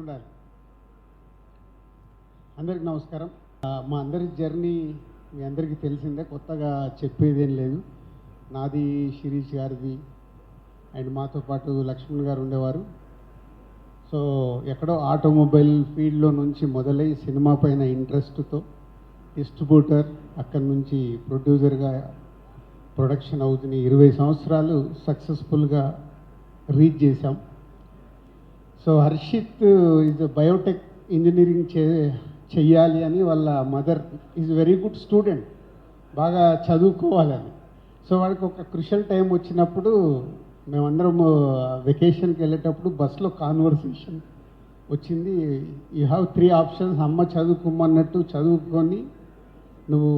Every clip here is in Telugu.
ఉండాలి. అందరికి నమస్కారం. మా అందరి జర్నీ మీ అందరికీ తెలిసిందే, కొత్తగా చెప్పేదేం లేదు. నాది, శిరీష్ గారిది అండ్ మాతో పాటు లక్ష్మణ్ గారు ఉండేవారు. సో ఎక్కడో ఆటోమొబైల్ ఫీల్డ్లో నుంచి మొదలై సినిమా పైన ఇంట్రెస్ట్తో డిస్ట్రిబ్యూటర్, అక్కడి నుంచి ప్రొడ్యూసర్గా ప్రొడక్షన్ అవుతుంది. 20 సంవత్సరాలు సక్సెస్ఫుల్గా రీచ్ చేశాం. So Harshit is biotech engineering చెయ్యాలి అని వాళ్ళ mother is very good student, బాగా చదువుకోవాలని. సో వాడికి ఒక క్రుషియల్ టైం వచ్చినప్పుడు మేమందరం వెకేషన్కి వెళ్ళేటప్పుడు బస్లో కాన్వర్సేషన్ వచ్చింది. You have 3 options. అమ్మ చదువుకోమన్నట్టు చదువుకొని నువ్వు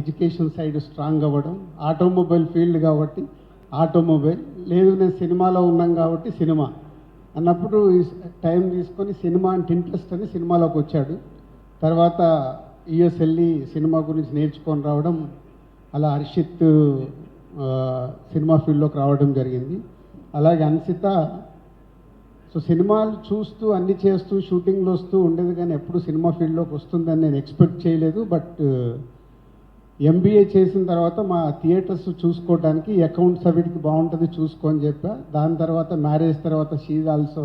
ఎడ్యుకేషన్ సైడ్ స్ట్రాంగ్ అవ్వడం, ఆటోమొబైల్ ఫీల్డ్ కాబట్టి ఆటోమొబైల్, లేదు నేను సినిమాలో ఉన్నాం కాబట్టి సినిమా అన్నప్పుడు టైం తీసుకొని సినిమా అంటే ఇంట్రెస్ట్ అని సినిమాలోకి వచ్చాడు. తర్వాత యుఎస్ వెళ్ళి సినిమా గురించి నేర్చుకొని రావడం, అలా హర్షిత్ సినిమా ఫీల్డ్లోకి రావడం జరిగింది. అలాగే అన్సిత సో సినిమాలు చూస్తూ అన్నీ చేస్తూ షూటింగ్లు వస్తూ ఉండేది, కానీ ఎప్పుడు సినిమా ఫీల్డ్లోకి వస్తుందని నేను ఎక్స్పెక్ట్ చేయలేదు. బట్ ఎంబీఏ చేసిన తర్వాత మా థియేటర్స్ చూసుకోవడానికి అకౌంట్స్ అవిటికి బాగుంటుంది చూసుకొని చెప్పా. దాని తర్వాత మ్యారేజ్ తర్వాత షీజ్ ఆల్సో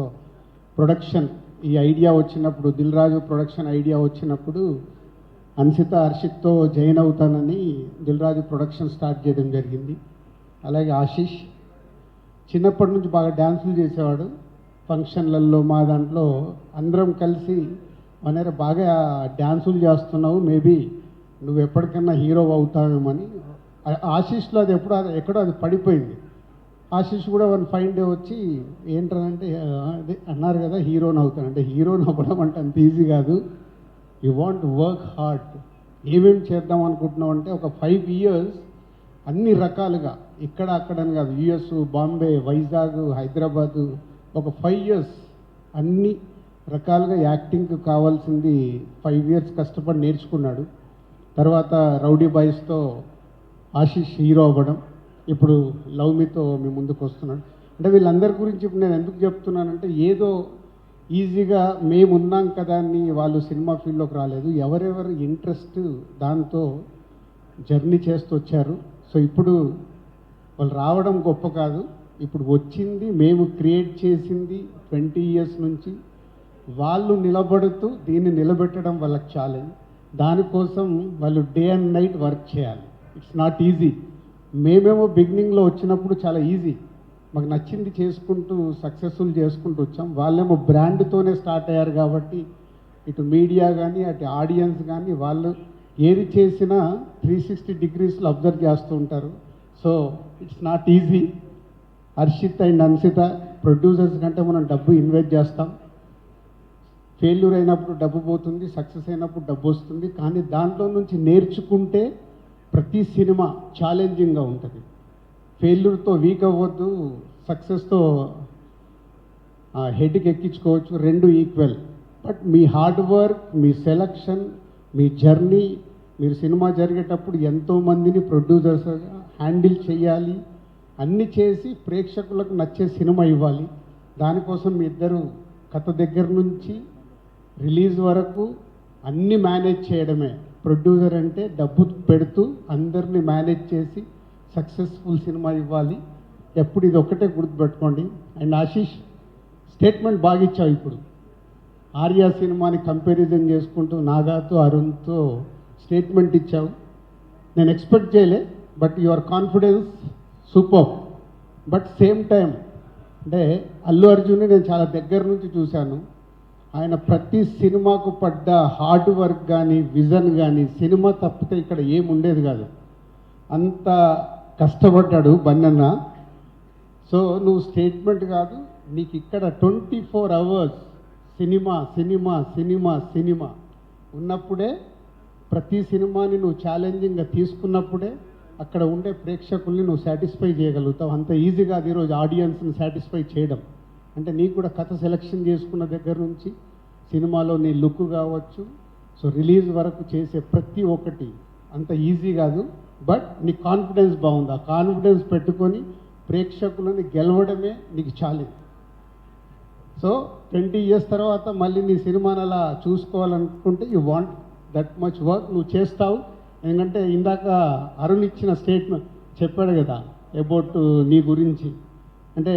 ప్రొడక్షన్ ఈ ఐడియా వచ్చినప్పుడు, దిల్ రాజు ప్రొడక్షన్ ఐడియా వచ్చినప్పుడు అన్సిత హర్షిత్తో జాయిన్ అవుతానని దిల్ రాజు ప్రొడక్షన్ స్టార్ట్ చేయడం జరిగింది. అలాగే ఆశీష్ చిన్నప్పటి నుంచి బాగా డ్యాన్సులు చేసేవాడు. ఫంక్షన్లలో మా దాంట్లో అందరం కలిసి మనరే బాగా డ్యాన్సులు చేస్తున్నావు, మేబీ నువ్వు ఎప్పటికన్నా హీరో అవుతావేమని. ఆశీష్లో అది ఎక్కడో అది పడిపోయింది. ఆశీష్ కూడా వన్ ఫైన్ డే వచ్చి ఏంటంటే అదే అన్నారు కదా హీరోని అవుతాను అంటే, హీరోని అవ్వడం అంటే అంత ఈజీ కాదు, యూ వాంట్ వర్క్ హార్డ్. ఏమేమి చేద్దాం అనుకుంటున్నావు అంటే ఒక 5 years అన్ని రకాలుగా ఇక్కడ అక్కడని కాదు, యుఎస్, బాంబే, వైజాగ్, హైదరాబాదు, ఒక 5 years అన్ని రకాలుగా యాక్టింగ్కి కావాల్సింది 5 years కష్టపడి నేర్చుకున్నాడు. తర్వాత రౌడీ బాయ్స్తో ఆశీష్ హీరో అవ్వడం, ఇప్పుడు లవ్ మీతో మీ ముందుకు వస్తున్నాడు. అంటే వీళ్ళందరి గురించి ఇప్పుడు నేను ఎందుకు చెప్తున్నానంటే, ఏదో ఈజీగా మేము ఉన్నాం కదా అని వాళ్ళు సినిమా ఫీల్డ్లోకి రాలేదు. ఎవరెవరు ఇంట్రెస్ట్ దాంతో జర్నీ చేస్తూ వచ్చారు. సో ఇప్పుడు వాళ్ళు రావడం గొప్ప కాదు, ఇప్పుడు వచ్చింది మేము క్రియేట్ చేసింది 20 years నుంచి వాళ్ళు నిలబడుతూ దీన్ని నిలబెట్టడం వాళ్ళకి ఛాలెంజ్. దానికోసం వాళ్ళు డే అండ్ నైట్ వర్క్ చేయాలి. It's not easy. మేమేమో బిగినింగ్లో వచ్చినప్పుడు చాలా ఈజీ, మాకు నచ్చింది చేసుకుంటూ సక్సెస్ఫుల్ చేసుకుంటూ వచ్చాం. వాళ్ళేమో బ్రాండ్తోనే స్టార్ట్ అయ్యారు కాబట్టి ఇటు మీడియా కానీ అటు ఆడియన్స్ కానీ వాళ్ళు ఏది చేసినా 360 degrees అబ్జర్వ్ చేస్తూ ఉంటారు. So it's not easy. Harshit and Ansita producers కంటే మనం డబ్బు ఇన్వెస్ట్ చేస్తాం. ఫెయిల్యూర్ అయినప్పుడు డబ్బు పోతుంది, సక్సెస్ అయినప్పుడు డబ్బు వస్తుంది. కానీ దాంట్లో నుంచి నేర్చుకుంటే ప్రతి సినిమా ఛాలెంజింగ్గా ఉంటుంది. ఫెయిల్యూర్తో వీక్ అవ్వద్దు, సక్సెస్తో హెడ్కి ఎక్కించుకోవచ్చు, 2 equal. But me hard work, me selection, me journey, మీరు సినిమా జరిగేటప్పుడు ఎంతోమందిని ప్రొడ్యూసర్స్ హ్యాండిల్ చేయాలి, అన్నీ చేసి ప్రేక్షకులకు నచ్చే సినిమా ఇవ్వాలి. దానికోసం మీ ఇద్దరు కథ దగ్గర నుంచి రిలీజ్ వరకు అన్నీ మేనేజ్ చేయడమే. ప్రొడ్యూసర్ అంటే డబ్బు పెడుతూ అందరినీ మేనేజ్ చేసి సక్సెస్ఫుల్ సినిమా ఇవ్వాలి. ఎప్పుడు ఇది ఒక్కటే గుర్తుపెట్టుకోండి. అండ్ ఆశీష్ స్టేట్మెంట్ బాగా ఇచ్చావు. ఇప్పుడు ఆర్యా సినిమాని కంపారిజన్ చేసుకుంటూ నాగాతో అరుణ్తో స్టేట్మెంట్ ఇచ్చావు. నేను ఎక్స్పెక్ట్ చేయలే, but your confidence super. But same time అంటే అల్లు అర్జున్ని నేను చాలా దగ్గర నుంచి చూశాను. ఆయన ప్రతి సినిమాకు పడ్డ హార్డ్ వర్క్ కానీ విజన్ కానీ, సినిమా తప్పితే ఇక్కడ ఏముండేది కాదు, అంత కష్టపడ్డాడు బన్నన్న. సో నువ్వు స్టేట్మెంట్ కాదు, నీకు ఇక్కడ 24 hours cinema cinema cinema cinema ఉన్నప్పుడే, ప్రతి సినిమాని నువ్వు ఛాలెంజింగ్గా తీసుకున్నప్పుడే అక్కడ ఉండే ప్రేక్షకుల్ని నువ్వు సాటిస్ఫై చేయగలుగుతావు. అంత ఈజీగా అది ఈరోజు ఆడియన్స్ని సాటిస్ఫై చేయడం అంటే, నీకు కూడా కథ సెలెక్షన్ చేసుకున్న దగ్గర నుంచి సినిమాలో నీ లుక్ కావచ్చు, సో రిలీజ్ వరకు చేసే ప్రతి ఒక్కటి అంత ఈజీ కాదు. బట్ నీ కాన్ఫిడెన్స్ బాగుంది. ఆ కాన్ఫిడెన్స్ పెట్టుకొని ప్రేక్షకులని గెలవడమే నీకు ఛాలెంజ్. సో 20 years తర్వాత మళ్ళీ నీ సినిమాని అలా చూసుకోవాలనుకుంటే you want that much work నువ్వు చేస్తావు. ఎందుకంటే ఇందాక అరుణ్ ఇచ్చిన స్టేట్మెంట్ చెప్పాడు కదా అబౌట్ నీ గురించి, అంటే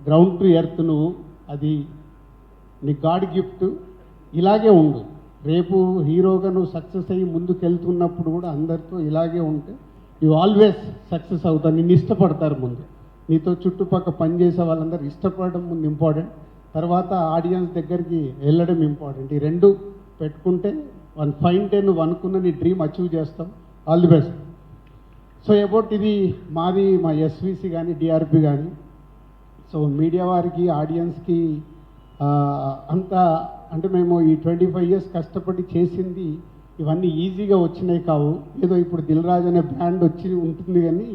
గ్రౌండ్ టు ఎర్త్ నువ్వు, అది నీ గాడ్ గిఫ్ట్. ఇలాగే ఉండు, రేపు హీరోగా నువ్వు సక్సెస్ అయ్యి ముందుకు వెళ్తున్నప్పుడు కూడా అందరితో ఇలాగే ఉంటే యూ ఆల్వేస్ సక్సెస్ అవుతావు. నిన్ను ఇష్టపడతారు ముందు, నీతో చుట్టుపక్కల పనిచేసే వాళ్ళందరూ ఇష్టపడడం ముందు ఇంపార్టెంట్, తర్వాత ఆడియన్స్ దగ్గరికి వెళ్ళడం ఇంపార్టెంట్. ఈ రెండు పెట్టుకుంటే వన్ ఫైన్ డే నువ్వు అనుకున్న నీ డ్రీమ్ అచీవ్ చేస్తాం. All the best. So about ఇది మాది మా ఎస్విసి కానీ డిఆర్పి కానీ, సో మీడియా వారికి ఆడియన్స్కి అంతా అంటే మేము ఈ 25 years కష్టపడి చేసింది ఇవన్నీ ఈజీగా వచ్చినాయి కావు. ఏదో ఇప్పుడు దిల్ రాజు అనే బ్రాండ్ వచ్చి ఉంటుంది కానీ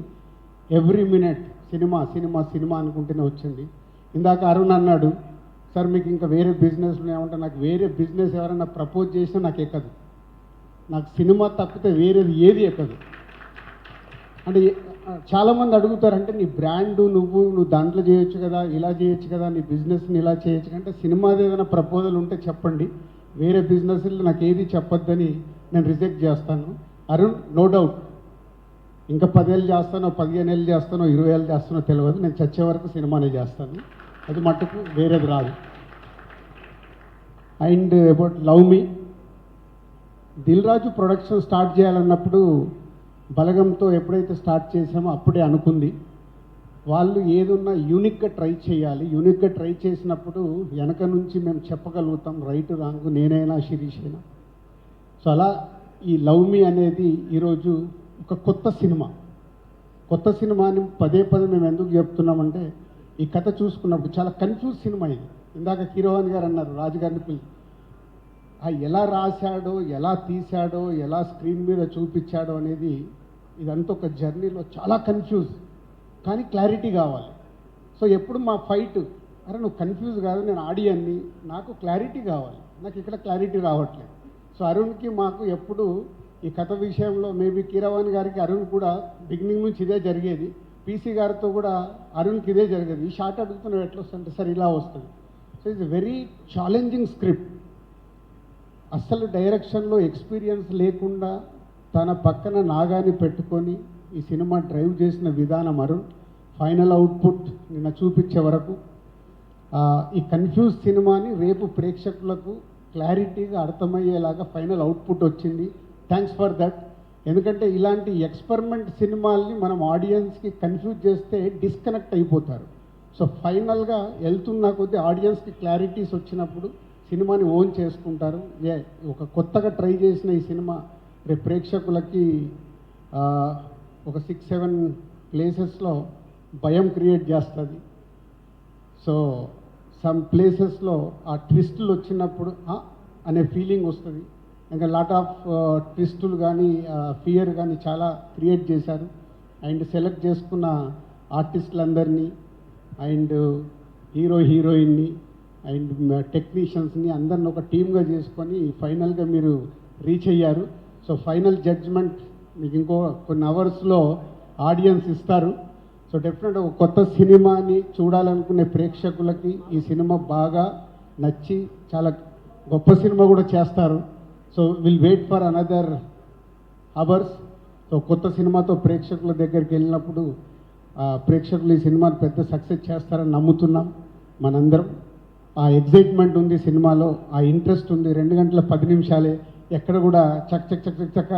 every minute cinema cinema cinema అనుకుంటూనే వచ్చింది. ఇందాక అరుణ్ అన్నాడు, సార్ మీకు ఇంకా వేరే బిజినెస్ ఏమంటే, నాకు వేరే బిజినెస్ ఎవరైనా ప్రపోజ్ చేసినా నాకు ఎక్కదు, నాకు సినిమా తప్పితే వేరేది ఏది ఎక్కదు. అంటే చాలామంది అడుగుతారు, అంటే నీ బ్రాండ్ నువ్వు దాంట్లో చేయొచ్చు కదా, ఇలా చేయొచ్చు కదా, నీ బిజినెస్ని ఇలా చేయొచ్చు అంటే సినిమాది ఏదైనా ప్రపోజల్ ఉంటే చెప్పండి, వేరే బిజినెస్లు నాకు ఏది చెప్పొద్దని నేను రిజెక్ట్ చేస్తాను. అరుణ్ నో డౌట్ ఇంకా 10 ఏళ్ళు చేస్తానో 15 ఏళ్ళు చేస్తానో 20 ఏళ్ళు చేస్తానో తెలియదు, నేను చచ్చే వరకు సినిమానే చేస్తాను, అది మట్టుకు వేరేది రాదు. And about love me, Dil Raju production start చేయాలన్నప్పుడు బలగంతో ఎప్పుడైతే స్టార్ట్ చేసామో అప్పుడే అనుకుంది వాళ్ళు ఏదున్నా యూనిక్గా ట్రై చేయాలి. యూనిక్గా ట్రై చేసినప్పుడు వెనక నుంచి మేము చెప్పగలుగుతాం రైట్ రాంగ్, నేనైనా శిరీష్ అయినా. సో అలా ఈ లవ్ మీ అనేది ఈరోజు ఒక కొత్త సినిమాని పదే మేము ఎందుకు చెప్తున్నామంటే, ఈ కథ చూసుకున్నప్పుడు చాలా కన్ఫ్యూజ్ సినిమా ఇది. ఇందాక కీరవాణి గారు అన్నారు రాజుగారిని పిలిచి, ఎలా రాశాడో, ఎలా తీశాడో, ఎలా స్క్రీన్ మీద చూపించాడో అనేది ఇదంతా ఒక జర్నీలో చాలా కన్ఫ్యూజ్, కానీ క్లారిటీ కావాలి. సో ఎప్పుడు మా ఫైట్, అరే నువ్వు కన్ఫ్యూజ్ కాదు, నేను ఆడియన్ని, నాకు క్లారిటీ కావాలి, నాకు ఇక్కడ క్లారిటీ రావట్లేదు. సో అరుణ్కి మాకు ఎప్పుడు ఈ కథ విషయంలో మేబీ కీరవాణి గారికి అరుణ్ కూడా బిగినింగ్ నుంచి ఇదే జరిగేది, పీసీ గారితో కూడా అరుణ్కి ఇదే జరిగేది. ఈ షార్ట్ అడుగుతున్నావు ఎట్లా వస్తుంటే సార్ ఇలా వస్తుంది. So it's very challenging script. అస్సలు డైరెక్షన్లో ఎక్స్పీరియన్స్ లేకుండా తన పక్కన నాగాని పెట్టుకొని ఈ సినిమా డ్రైవ్ చేసిన విధానం అరుణ్. ఫైనల్ అవుట్పుట్ నిన్న చూపించే వరకు ఈ కన్ఫ్యూజ్ సినిమాని రేపు ప్రేక్షకులకు క్లారిటీగా అర్థమయ్యేలాగా ఫైనల్ అవుట్పుట్ వచ్చింది. Thanks for that. ఎందుకంటే ఇలాంటి ఎక్స్పెరిమెంట్ సినిమాల్ని మనం ఆడియన్స్కి కన్ఫ్యూజ్ చేస్తే డిస్కనెక్ట్ అయిపోతారు. సో ఫైనల్గా వెళ్తున్న కొద్దీ ఆడియన్స్కి క్లారిటీస్ వచ్చినప్పుడు సినిమాని ఓన్ చేసుకుంటారు. ఒక కొత్తగా ట్రై చేసిన ఈ సినిమా రేపు ప్రేక్షకులకి ఒక 6-7 ప్లేసెస్లో భయం క్రియేట్ చేస్తుంది. సో సమ్ ప్లేసెస్లో ఆ ట్విస్టులు వచ్చినప్పుడు అనే ఫీలింగ్ వస్తుంది. ఇంకా లాట్ ఆఫ్ ట్విస్టులు కానీ ఫియర్ కానీ చాలా క్రియేట్ చేశారు. అండ్ సెలెక్ట్ చేసుకున్న ఆర్టిస్టులందరినీ అండ్ హీరోయిన్ని అండ్ టెక్నీషియన్స్ని అందరిని ఒక టీమ్గా చేసుకొని ఫైనల్గా మీరు రీచ్ అయ్యారు. సో ఫైనల్ జడ్జ్మెంట్ మీకు ఇంకో కొన్ని అవర్స్లో ఆడియన్స్ ఇస్తారు. సో డెఫినెట్గా ఒక కొత్త సినిమాని చూడాలనుకునే ప్రేక్షకులకి ఈ సినిమా బాగా నచ్చి చాలా గొప్ప సినిమా కూడా చేస్తారు. So will wait for another hours. So కొత్త సినిమాతో ప్రేక్షకుల దగ్గరికి వెళ్ళినప్పుడు ప్రేక్షకులు ఈ సినిమాని పెద్ద సక్సెస్ చేస్తారని నమ్ముతున్నాం మనందరం. ఆ ఎగ్జైట్మెంట్ ఉంది సినిమాలో, ఆ ఇంట్రెస్ట్ ఉంది. 2 గంటల 10 నిమిషాలే, ఎక్కడ కూడా చక్క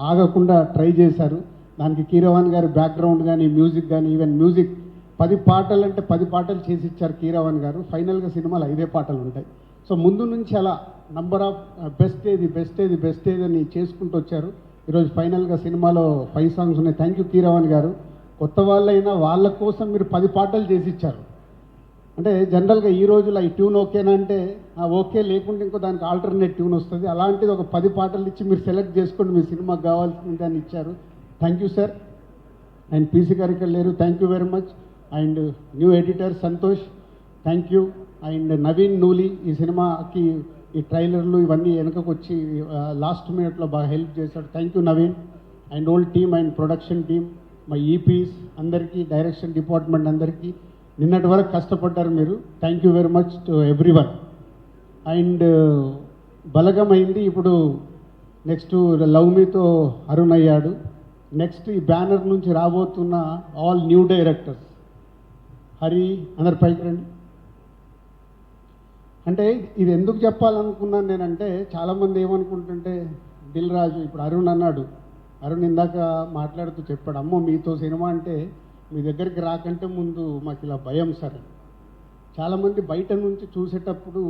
ఆగకుండా ట్రై చేశారు. దానికి కీరవాణి గారి బ్యాక్గ్రౌండ్ కానీ మ్యూజిక్ కానీ, ఈవెన్ మ్యూజిక్ 10 పాటలు అంటే 10 పాటలు చేసి ఇచ్చారు కీరవాణి గారు. ఫైనల్గా సినిమాలో 5 పాటలు ఉంటాయి. సో ముందు నుంచి అలా నంబర్ ఆఫ్ బెస్ట్ ఏది అని చేసుకుంటూ వచ్చారు. ఈరోజు ఫైనల్గా సినిమాలో 5 సాంగ్స్ ఉన్నాయి. థ్యాంక్ యూ కీరవాణి గారు. కొత్త వాళ్ళైనా వాళ్ళ కోసం మీరు 10 పాటలు చేసి ఇచ్చారు. అంటే జనరల్గా ఈ రోజులో ఈ ట్యూన్ ఓకేనా అంటే ఓకే, లేకుంటే ఇంకో దానికి ఆల్టర్నేట్ ట్యూన్ వస్తుంది. అలాంటిది ఒక 10 పాటలు ఇచ్చి మీరు సెలెక్ట్ చేసుకోండి మీ సినిమాకి కావాల్సింది దాన్ని ఇచ్చారు. Thank you sir. And PC గారు ఇక్కడ లేరు, thank you very much. And new editor Santosh, thank you. And Naveen Nooli ఈ సినిమాకి ఈ ట్రైలర్లు ఇవన్నీ వెనకకు వచ్చి లాస్ట్ మినిట్లో బాగా హెల్ప్ చేశాడు. Thank you Naveen. And old team and production team, మా ఈపీస్ అందరికీ, డైరెక్షన్ డిపార్ట్మెంట్ అందరికీ, నిన్నటి వరకు కష్టపడ్డారు మీరు. Thank you very much to everyone. And Balagam అయింది, ఇప్పుడు నెక్స్ట్ లవ్ మీతో అరుణ్ అయ్యాడు. నెక్స్ట్ ఈ బ్యానర్ నుంచి రాబోతున్న ఆల్ న్యూ డైరెక్టర్స్ హరి అందరి పైకి రండి. అంటే ఇది ఎందుకు చెప్పాలనుకున్నాను నేనంటే, చాలామంది ఏమనుకుంటుంటే దిల్ రాజు ఇప్పుడు అరుణ్ అన్నాడు, అరుణ్ ఇందాక మాట్లాడుతూ చెప్పాడు, అమ్మో మీతో సినిమా అంటే మీ దగ్గరికి రాకంటే ముందు మాకు ఇలా భయం సార్. చాలామంది బయట నుంచి చూసేటప్పుడు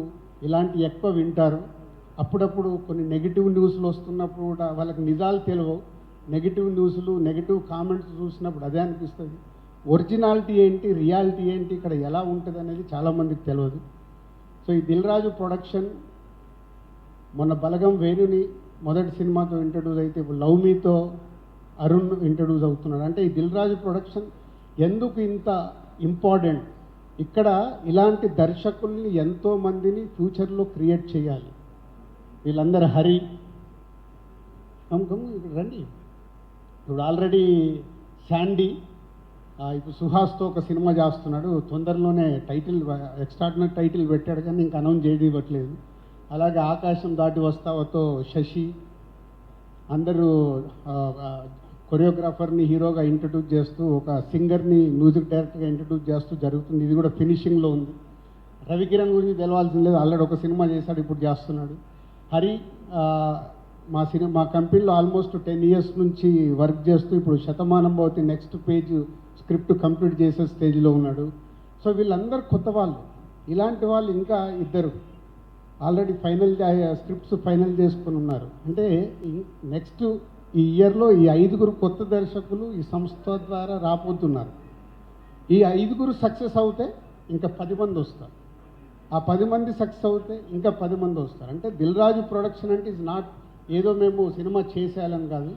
ఇలాంటి ఎక్కువ వింటారు. అప్పుడప్పుడు కొన్ని నెగిటివ్ న్యూస్లు వస్తున్నప్పుడు కూడా వాళ్ళకి నిజాలు తెలియవు. నెగిటివ్ న్యూస్లు నెగిటివ్ కామెంట్స్ చూసినప్పుడు అదే అనిపిస్తుంది. ఒరిజినాలిటీ ఏంటి, రియాలిటీ ఏంటి, ఇక్కడ ఎలా ఉంటుంది అనేది చాలామందికి తెలియదు. సో ఈ దిల్ రాజు ప్రొడక్షన్ మొన్న బలగం వేణుని మొదటి సినిమాతో ఇంట్రడ్యూస్ అయితే ఇప్పుడు లవ్ మీతో అరుణ్ ఇంట్రడ్యూస్ అవుతున్నాడు. అంటే ఈ దిల్ రాజు ప్రొడక్షన్ ఎందుకు ఇంత ఇంపార్టెంట్, ఇక్కడ ఇలాంటి దర్శకుల్ని ఎంతోమందిని ఫ్యూచర్లో క్రియేట్ చేయాలి. వీళ్ళందరూ హరి ఇక్కడ రండి. ఇప్పుడు ఆల్రెడీ శాండీ, ఇప్పుడు సుహాస్తో ఒక సినిమా చేస్తున్నాడు. తొందరలోనే టైటిల్ ఎక్స్ట్రాడినరీ టైటిల్ పెట్టాడు కానీ ఇంకా అనౌన్స్ చేయనివ్వట్లేదు. అలాగే ఆకాశం దాటి వస్తావతో శశి, అందరూ కొరియోగ్రాఫర్ని హీరోగా ఇంట్రడ్యూస్ చేస్తూ, ఒక సింగర్ని మ్యూజిక్ డైరెక్టర్గా ఇంట్రడ్యూస్ చేస్తూ జరుగుతుంది. ఇది కూడా ఫినిషింగ్లో ఉంది. రవికిరణ్ గురించి తెలవాల్సింది లేదు, ఆల్రెడీ ఒక సినిమా చేశాడు, ఇప్పుడు చేస్తున్నాడు. హరి మా కంపెనీలో ఆల్మోస్ట్ 10 years నుంచి వర్క్ చేస్తూ ఇప్పుడు Shatamanam Bhavati next page script complete చేసే స్టేజ్లో ఉన్నాడు. సో వీళ్ళందరూ కొత్త వాళ్ళు. ఇలాంటి వాళ్ళు ఇంకా ఇద్దరు ఆల్రెడీ స్క్రిప్ట్స్ ఫైనల్ చేసుకుని ఉన్నారు. అంటే నెక్స్ట్ ఈ ఇయర్లో ఈ 5 కొత్త దర్శకులు ఈ సంస్థ ద్వారా రాబోతున్నారు. ఈ 5 సక్సెస్ అవుతే ఇంకా 10 మంది వస్తారు. ఆ 10 మంది సక్సెస్ అవుతే ఇంకా 10 మంది వస్తారు. అంటే దిల్ రాజు ప్రొడక్షన్ అంటే ఇస్ నాట్ ఏదో మేము సినిమా చేసేయాలని కాదు.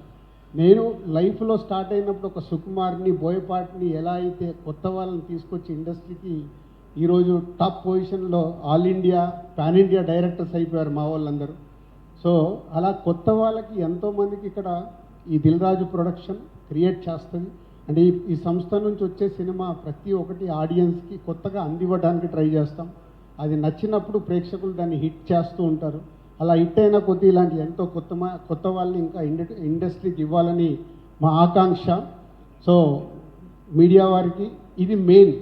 నేను లైఫ్లో స్టార్ట్ అయినప్పుడు ఒక సుకుమార్ని, బోయపాటిని ఎలా అయితే కొత్త వాళ్ళని తీసుకొచ్చి ఇండస్ట్రీకి ఈరోజు టాప్ పొజిషన్లో all India pan India directors అయిపోయారు మా వాళ్ళందరూ. సో అలా కొత్త వాళ్ళకి ఎంతోమందికి ఇక్కడ ఈ దిల్ రాజు ప్రొడక్షన్ క్రియేట్ చేస్తుంది. అంటే ఈ సంస్థ నుంచి వచ్చే సినిమా ప్రతి ఒక్కటి ఆడియన్స్కి కొత్తగా అందివ్వడానికి ట్రై చేస్తాం. అది నచ్చినప్పుడు ప్రేక్షకులు దాన్ని హిట్ చేస్తూ ఉంటారు. అలా హిట్ అయిన కొద్దీ ఇలాంటి ఎంతో కొత్త వాళ్ళని ఇంకా ఇండస్ట్రీకి ఇవ్వాలని మా ఆకాంక్ష. సో మీడియా వారికి ఇది main.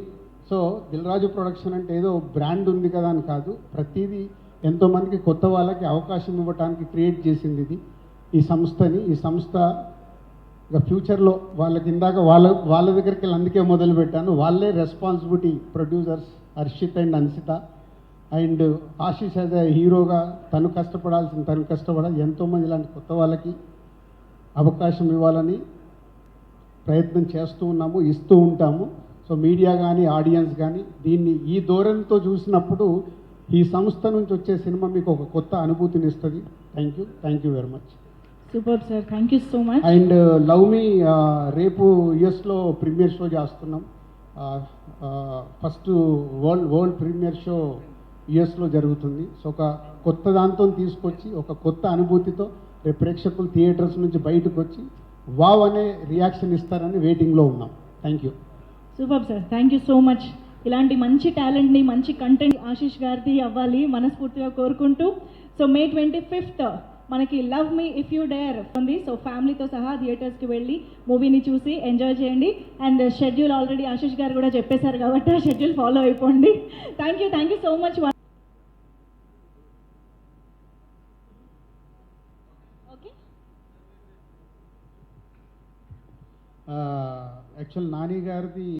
So Dil Raju production అంటే ఏదో బ్రాండ్ ఉంది కదా అని కాదు, ప్రతిదీ ఎంతోమందికి కొత్త వాళ్ళకి అవకాశం ఇవ్వడానికి క్రియేట్ చేసింది ఇది ఈ సంస్థని. ఈ సంస్థ ఇక ఫ్యూచర్లో వాళ్ళకి ఇందాక వాళ్ళ దగ్గరికి వెళ్ళి అందుకే మొదలుపెట్టాను. వాళ్ళే responsibility producers Harshit and Ansita. And Ashish as a హీరోగా తను కష్టపడాలి. ఎంతోమంది ఇలాంటి కొత్త వాళ్ళకి అవకాశం ఇవ్వాలని ప్రయత్నం చేస్తూ ఉన్నాము, ఇస్తూ ఉంటాము. సో మీడియా కానీ ఆడియన్స్ కానీ దీన్ని ఈ ధోరణితో చూసినప్పుడు ఈ సంస్థ నుంచి వచ్చే సినిమా మీకు ఒక కొత్త అనుభూతిని ఇస్తుంది. Thank you very much. Super sir, thank you so much. And love మీ రేపు యుఎస్లో ప్రీమియర్ షో చేస్తున్నాం. ఫస్ట్ వరల్డ్ ప్రీమియర్ షో యుఎస్లో జరుగుతుంది. సో ఒక కొత్త దాంతో తీసుకొచ్చి ఒక కొత్త అనుభూతితో రేపు ప్రేక్షకులు థియేటర్స్ నుంచి బయటకు వచ్చి వావ్ అనే రియాక్షన్ ఇస్తారని వెయిటింగ్లో ఉన్నాం. Thank you. Super sir, thank you so much. ఇలాంటి మంచి టాలెంట్ని, మంచి కంటెంట్ ఆశీష్ గారిది అవ్వాలి మనస్ఫూర్తిగా కోరుకుంటూ. సో May 25th మనకి love me if you dare ఉంది. సో ఫ్యామిలీతో సహా థియేటర్స్కి వెళ్ళి మూవీని చూసి ఎంజాయ్ చేయండి. అండ్ షెడ్యూల్ ఆల్రెడీ ఆశీష్ గారు కూడా చెప్పేశారు కాబట్టి ఆ షెడ్యూల్ ఫాలో అయిపోండి. Thank you so much. Okay, actual Nani గారిది